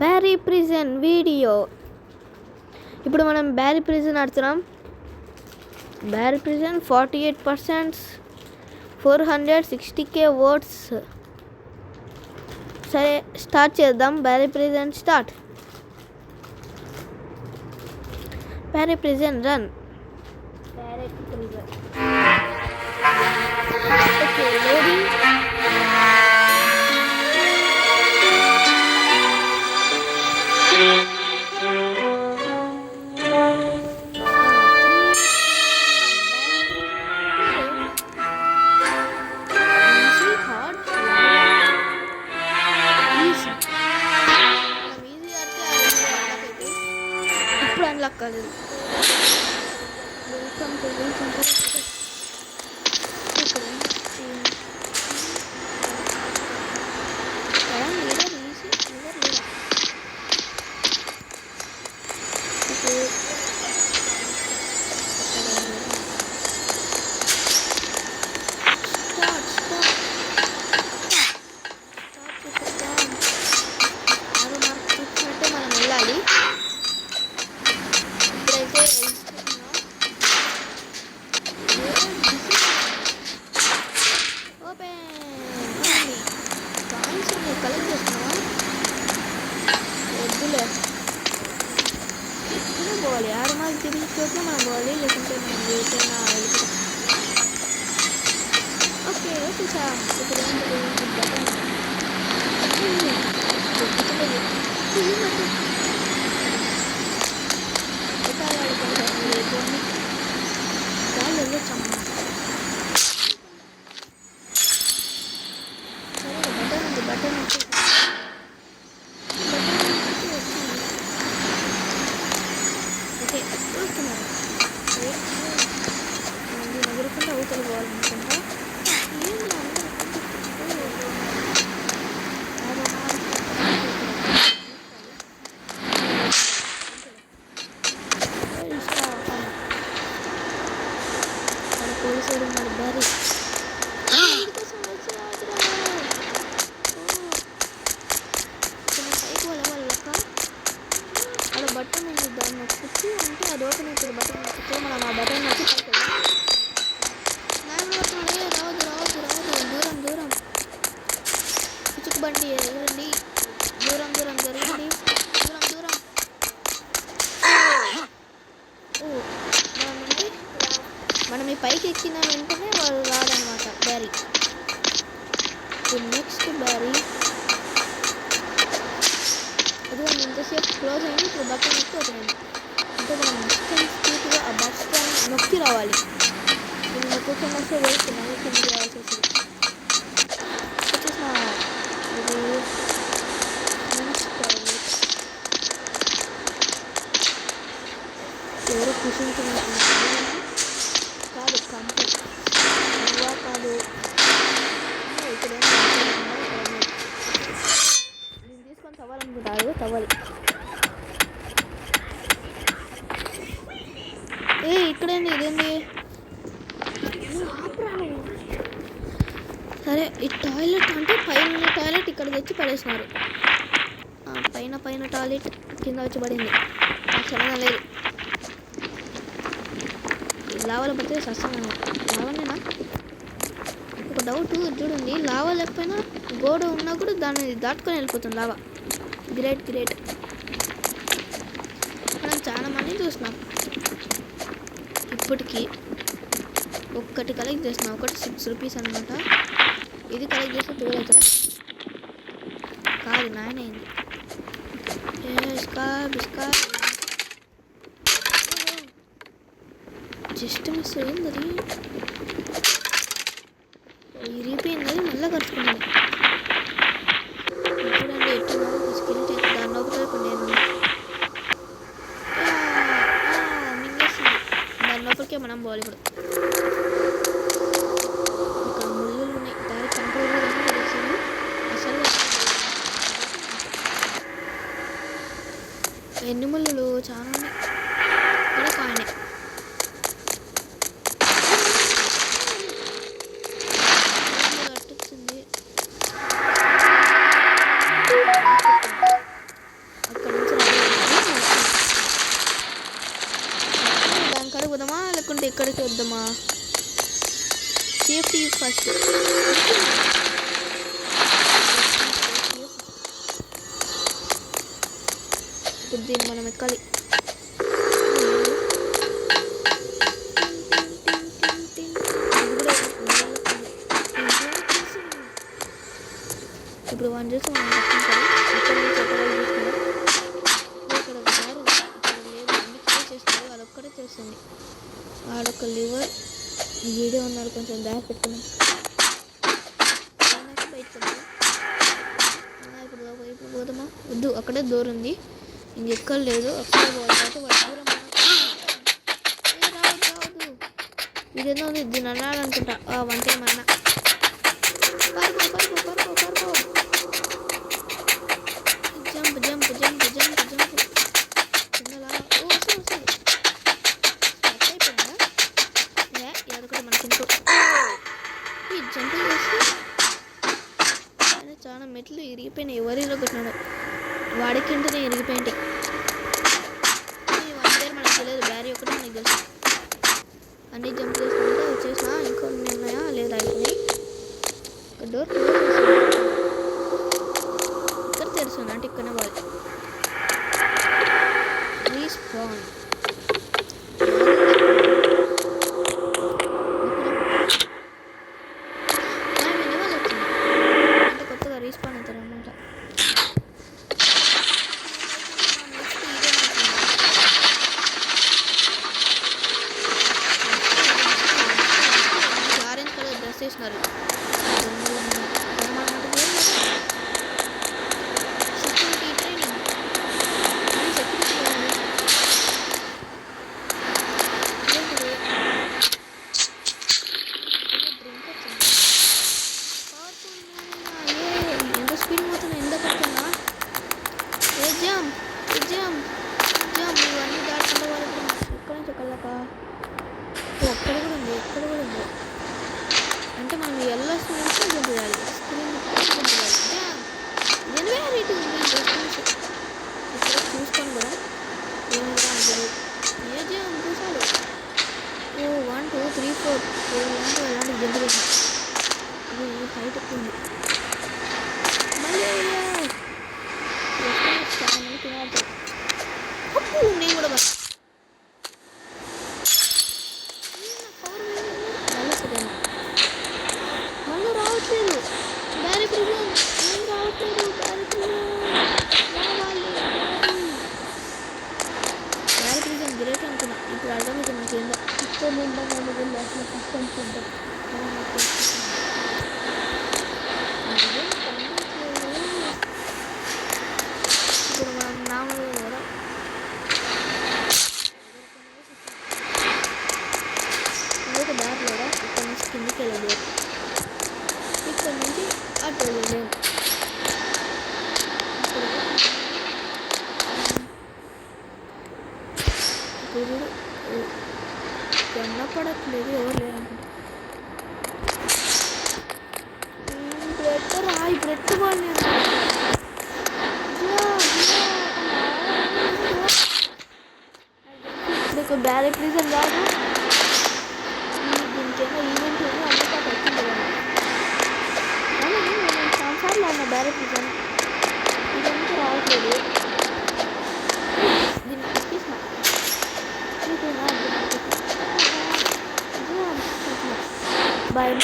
Barry prison video. ఇప్పుడు మనం Barry prison ఆడుతున్నాం. Barry prison 48%, 460k votes. సరే స్టార్ట్ చేద్దాం. Barry prison start. Barry prison run. Barry prison okay loading. Unlock కాలేదు. Welcome to మనం వెళ్ళాలి. కలెక్ట్ చేస్తున్నావా? వద్దులే, ఇప్పుడు పోవాలి. 6 మార్క్స్ తిరిగిపోతే మనం పోవాలి, లేకుంటే మనం ఏదైనా వెళ్ళిపోతాం. ఓకే వచ్చేసా. ఇప్పుడు గాలి వెళ్ళొచ్చమ్మా. బటన్ ఓకే చూస్తున్నాను. దీని ఎగురుకుంటే అవతల పోవాలనుకుంటా. పోలీసుడు ఉన్నాడు. బ్యారీ బటన్ ఉంది, దాన్ని నొక్కించి అంటే అది ఓపెన్ అవుతుంది. బటన్ నొక్కితే మనం ఆ బటన్ నొక్కి రావద్దు రావద్దు రావద్దు. దూరం దూరం పిచ్చుకు బండి ఎగరండి. దూరం దూరం జరగండి. దూరం దూరం. మనం ఈ పైకి ఎక్కిన వెంటనే వాళ్ళు రాదనమాట బ్యారీ. నెక్స్ట్ బ్యారీ అదిగోండి, ఇంతసేపు క్లోజ్ అయింది. ఇప్పుడు బటన్ నొక్కి వదిలేండి. అంటే మనం డిస్టెన్స్ స్పీడ్గా ఆ బటన్ నొక్కి రావాలి. నేను నొక్కకుండా వస్తే వేస్తున్నాను. కింద రావాల్సి వస్తుంది. వచ్చేసిన ఇది ఎవరు కూర్చుంటున్నారు కాదు, కంపెనీ కాదు. ఇక్కడ నేను తీసుకొని తవ్వాలనుకుంటారు. తవ్వాలి. ఇక్కడేంది, ఇదేంది? సరే ఈ టాయిలెట్ అంటే పైన టాయిలెట్ ఇక్కడ తెచ్చి పడేసినారు. పైన టాయిలెట్ కింద వచ్చి పడింది. చాలా లేదు. లావాలో పడితే సస్తాను. లావానేనా? ఒక డౌట్ చూడండి. లావా లేకపోయినా గోడ ఉన్నా కూడా దాన్ని దాటుకొని వెళ్ళిపోతుంది లావా. Great great. మనం చాలా మంది చూసినాం. ఇప్పటికీ ఒక్కటి కలెక్ట్ చేసినాం. ఒకటి 6 రూపీస్ అనమాట. ఇది కలెక్ట్ చేస్తే 12 అవుతుందా? కాదు 9 అయింది. జస్ట్ మిస్ అయింది. అది ఇరిగిపోయింది. అది మళ్ళీ కలుసుకున్నాను. చూడండి ఎట్లా స్కిల్ దాని లోపల ఇప్పుడు నేను మింగేసింది. దాని లోపలికే మనం పోవాలి. ఇప్పుడు ఇక్కడ ముళ్ళు ఉన్నాయి. దాని కంట్రోల్గా తెలిసింది. అసలు ఎన్ని ముళ్ళు చాలా ఉన్నాయి. ఇక్కడ కాయనే వద్దామా? Safety first. ఇప్పుడు దీన్ని మనం ఎక్కాలి. ఇప్పుడు వన్ చూసి మనం తప్పించాలి. ఇక్కడ నుంచి ఎక్కడ చూస్తున్నాం. ఇక్కడ దారి ఇక్కడ లేదు, అన్ని క్లియర్ చేస్తున్నారు. అదొక్కడే తెలుస్తుంది. ఆడొక లివర్ ఈడే ఉన్నారు, కొంచెం దారి పెట్టుకున్నాం. బయటకు ఇప్పుడు పోదామా? వద్దు, అక్కడే డోర్ ఉంది, ఇంకెక్కడ లేదు. అక్కడే పోతే వాడు దూరం రావద్దు. ఇదేదో ఉంది, దీన్ని అన్నాడనుకుంటా. వంటే ఏమన్నా పరుకో. జంప్ కిందలా. వస్తుంది అయిపోయిందా? ఏదొకటి మన కింద ఈ జంప్ చేసి చాలా మెట్లు ఇరిగిపోయినాయి. ఎవరిలో కొట్టినాడు వాడికి ఇంటనే ఇరిగిపోయింది. వన్ పేరు మనకు తెలియదు, బ్యారీ ఒకటి మనకు తెలుసు. అన్నీ జంప్ చేసుకుంటే వచ్చేసినా. ఇంకొన్ని ఉన్నాయా? లేదా అయిపోయినాయి. డోర్ ఇక్కడ తెలుస్తుంది అంటే ఇక్కడనే వాళ్ళు రీస్పాన్. అంటే కొత్తగా రీస్పాన్ అవుతారు అనమాట. ఆరెంజ్ కలర్ డ్రెస్ వేసినారు. ఎక్కడ కూడా ఉంది అంటే మనం ఎల్లో స్క్రీన్ జంప్ చేయాలి. స్క్రీన్ జంప్ చేయాలి. ఎన్వేరీటీ ఉంది ఇక్కడ చూసుకొని కూడా ఏమి కూడా అందరు ఏజం చూసాడు. 1 2 3 4 ఎలాంటి జంప్ చేసాం. ఇది హైట్ ఎక్కువ ఉంది. మళ్ళీ చాలా మంది తినాలి. నేను కూడా మళ్ళీ రావట్లేదు. బ్యారీ ప్రిజన్ ఏం రావట్లేదు. బ్యారీ ప్రిజన్ గ్రేట్ అనుకున్నా. ఇప్పుడు అర్థమైతే మనకి ఏందో ఇక్కడ నిండా అసలు కష్టం చూద్దాం. ఇప్పుడు మనం నామూలుగా కూడా ఇంకొక దారిలో ఇక్కడ నుంచి కిందికి వెళ్ళదు. ఇక్కడ నుంచి అటు వెళ్ళలేము. ఇప్పుడు కన్నపడట్లేదు, ఎవరు లేరనుకుంటా. ఇప్పుడు ఎట్టుకోవాలి నేను. మీకు బ్యారీ ప్రిజన్ కాదు, దీనికేమో ఈవెంట్ ఉంది, అందుకే వచ్చింది కదా. నేను సంవత్సరాలు అన్న బ్యారీ ప్రిజన్ ఇదంతా రావట్లేదు. దీన్ని ఎక్కిసిన బాయ్.